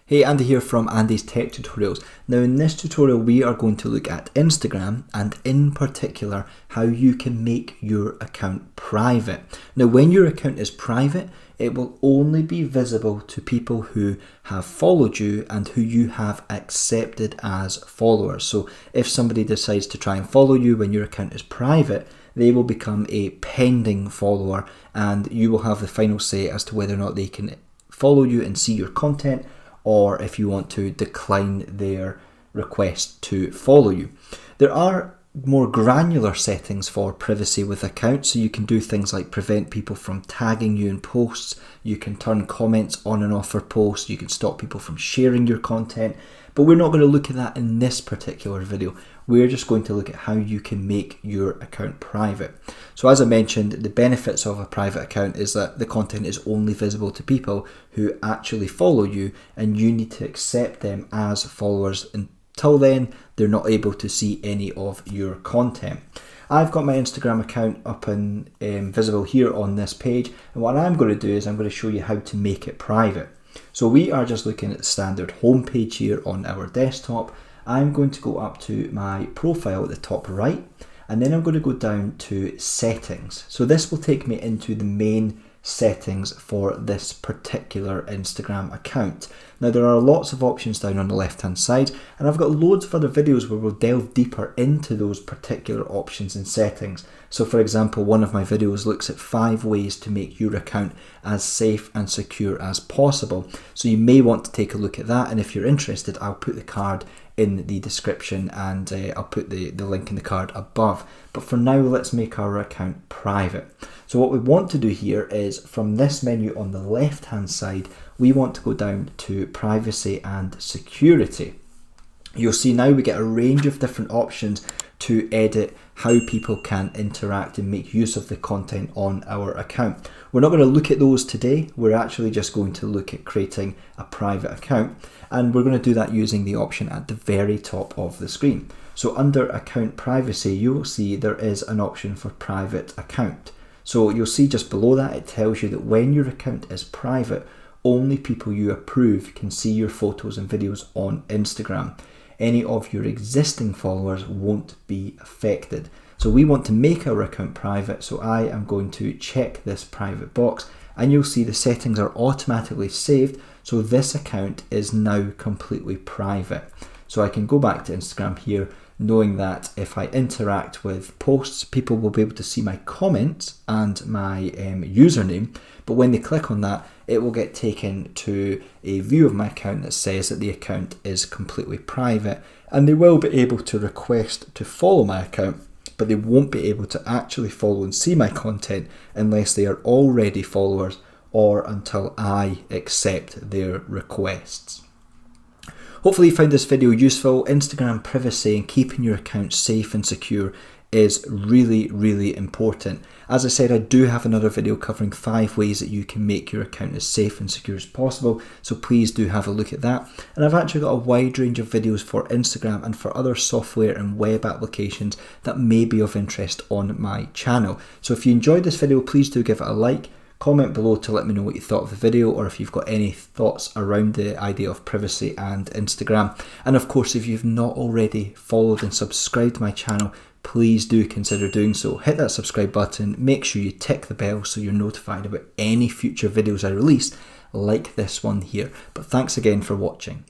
Hey, Andy here from Andy's Tech Tutorials. Now in this tutorial we are going to look at Instagram and in particular how you can make your account private. Now when your account is private, it will only be visible to people who have followed you and who you have accepted as followers. So if somebody decides to try and follow you when your account is private, they will become a pending follower and you will have the final say as to whether or not they can follow you and see your content, or if you want to decline their request to follow you. There are more granular settings for privacy with accounts, so you can do things like prevent people from tagging you in posts, you can turn comments on and off for posts, you can stop people from sharing your content, but we're not going to look at that in this particular video. We're just going to look at how you can make your account private. So as I mentioned, the benefits of a private account is that the content is only visible to people who actually follow you, and you need to accept them as followers. Until then, they're not able to see any of your content. I've got my Instagram account up and visible here on this page, and what I'm going to do is I'm going to show you how to make it private. So we are just looking at the standard home page here on our desktop. I'm going to go up to my profile at the top right, and then I'm going to go down to settings. So this will take me into the main settings for this particular Instagram account. Now there are lots of options down on the left hand side, and I've got loads of other videos where we'll delve deeper into those particular options and settings. So for example, one of my videos looks at 5 ways to make your account as safe and secure as possible. So you may want to take a look at that, and if you're interested, I'll put the card in the description and I'll put the link in the card above. But for now, let's make our account private. So what we want to do here is from this menu on the left hand side, we want to go down to privacy and security. You'll see now we get a range of different options to edit how people can interact and make use of the content on our account. We're not going to look at those today. We're actually just going to look at creating a private account, and we're going to do that using the option at the very top of the screen. So under account privacy, you will see there is an option for private account. So you'll see just below that it tells you that when your account is private, only people you approve can see your photos and videos on Instagram. Any of your existing followers won't be affected. So we want to make our account private, so I am going to check this private box, and you'll see the settings are automatically saved, so this account is now completely private. So I can go back to Instagram here, knowing that if I interact with posts, people will be able to see my comments and my username, but when they click on that, it will get taken to a view of my account that says that the account is completely private, and they will be able to request to follow my account, but they won't be able to actually follow and see my content unless they are already followers or until I accept their requests. Hopefully you found this video useful. Instagram privacy and keeping your account safe and secure is really, really important. As I said, I do have another video covering 5 ways that you can make your account as safe and secure as possible, so please do have a look at that. And I've actually got a wide range of videos for Instagram and for other software and web applications that may be of interest on my channel. So if you enjoyed this video, please do give it a like. Comment below to let me know what you thought of the video, or if you've got any thoughts around the idea of privacy and Instagram. And of course, if you've not already followed and subscribed to my channel, please do consider doing so. Hit that subscribe button, make sure you tick the bell so you're notified about any future videos I release like this one here. But thanks again for watching.